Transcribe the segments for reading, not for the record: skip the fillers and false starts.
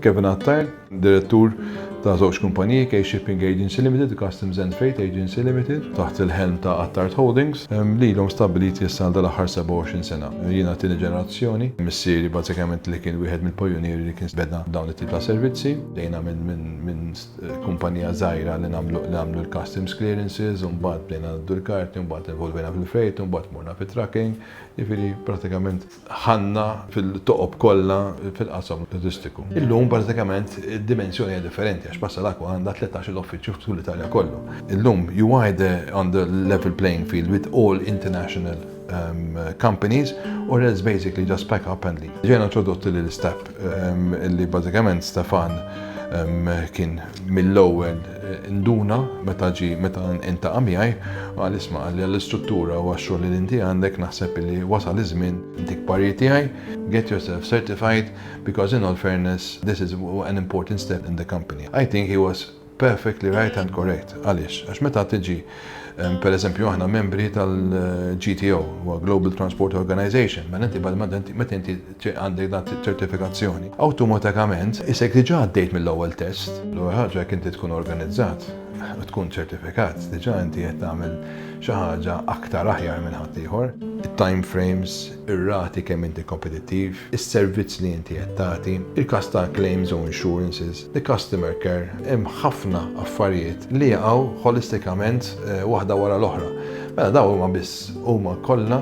Kevin Attar, direttur ta' żewġ kumpaniji, K-Shipping Agency Limited, Customs and Freight Agency Limited, taħt il-helm ta' Attard Holdings, li l-hom stabiliti jissal dal-aħħar 27 sena. Jiena tieni ġenerazzjoni, missieri bażikament li kien wieħed mill-pojunieri li kien bedna dawn it-tip ta' servizzi, dejna minn kumpanija żgħira li nagħmlu l-customs clearances, u mbagħad bdejna naddu l-karti, u mbagħad evolvejna fil-freight, u mbagħad morna fit-tracking, jiġifieri pratikament ħanna fil-toqob kollha fil-qasam loġistiku. Illum pratikament id-dimensjoni hija differenti għax passa l-akwa għandha 13 uffiċċju f'tul l-Italja kollu. Illum you are on the level playing field with all international companies, or else basically just pack up and leave. Ġena introdotti li l-step li bażikament Stefan kien mill-ewwel induna meta inta għamijaj għal isma' li l-istruttura u għax-xogħol li inti għandek naħseb li wasal iż-żmien intik parji tiegħi, get yourself certified because in all fairness this is an important step in the company. I think he was perfectly right and correct. Għaliex? Għax meta tiġi per eżempju aħna membri tal-GTO, Global Transport Organization, meta inti għandek dat ċertifikazzjoni, awtomatikament isek diġà għaddejt mill-ewwel test, l-ewwel ħaġa jekk inti tkun organizzat, tkun ċertifikat, diġà inti qed tagħmel xi ħaġa aktar aħjar minn ħadd ieħor. Il-time frames, ir-rati kemm inti kompetittiv, is-servizz li inti qed tagħti, il-każ ta' claims u insurances, the-customer care, hemm ħafna affarijiet li jaqgħu holistikament waħda wara l-oħra. Mela daw huma kollha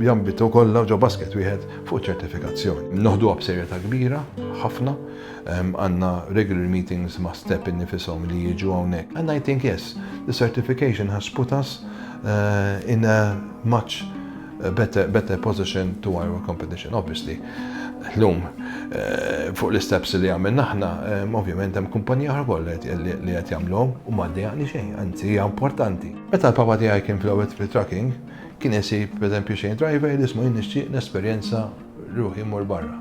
jambitu kollha ġo basket wieħed fuq ċertifikazzjoni. Noħduha b'serjetà kbira, ħafna, għandna regular meetings ma' step innifisom li jiġu hawnhekk. And I think yes, the certification has put us in a much better position to our competition, obviously. Llum, fuq l-steps li għamilna aħna, ovvjament hemm kumpanija oħra kollha li qed jagħmluhom u ma ddejjaqni xejn, anzi hija importanti. Meta l-papa tiegħi kien fl-ewwel fil-trucking, kien isib pereżempju xejn driver li ismu nixtieq nesperjenza ruħi mmur barra.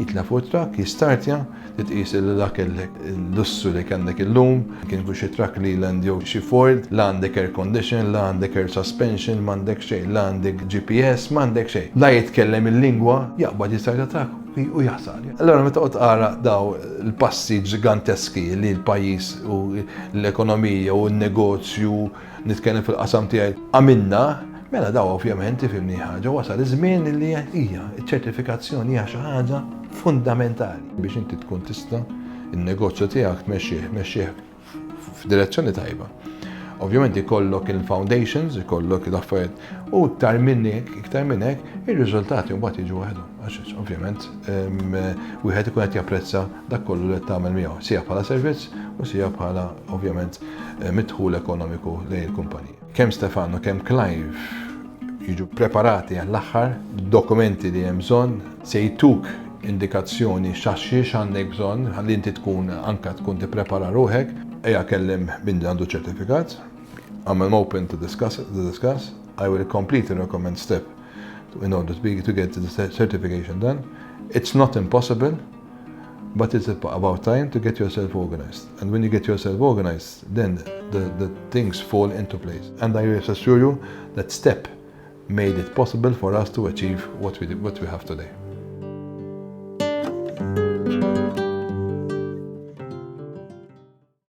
Jitla fuq truck, jistartja, titqis dak il-lussu li kellek illum, kien fuq xi truck li jew xi Ford, la għandek air condition, la għandek air suspension, m'għandek xejn, la għandek GPS, m'għandek xejn. La jitkellem il-lingwa, jaqbad jistartja truck u jaħsal. Allora meta qed ara daw il-passi ġiganteski li l-pajjiż u l-ekonomija u n-negozju nitkellem fil-qasam tiegħi għamilna, mela daw ovvjament ifhimni ħaġa wasal iż-żmien li hija ċ-ċertifikazzjoni hija xi ħaġa fundamentali biex inti tkun tista' in-negozju tiegħek tmexxih f'direzzjoni tajba. Ovvjament ikollok il-foundations, ikollok l-affarijiet u iktar minn hekk ir-riżultati mbagħad jiġu waħedhom. Għax ovvjament wieħed ikun qed japprezza dak kollu li qed tagħmel miegħu, sija bħala servizz u sija bħala ovvjament midħul ekonomiku lejn il-kumpanija. Kemm Stefano, kemm Clive jiġu preparati għall-aħħar dokumenti li hemm bżonn se jtuk indikazzjoni x'għaxiex għandek bżonn ħalli inti tkun anke tkun tipprepara ruħek, ejja kellem min għandu ċertifikat. I'm open to discuss. I will completely recommend step in order to get the certification done. It's not impossible, but it's about time to get yourself organized. And when you get yourself organized, then the things fall into place. And I assure you that step made it possible for us to achieve what we have today.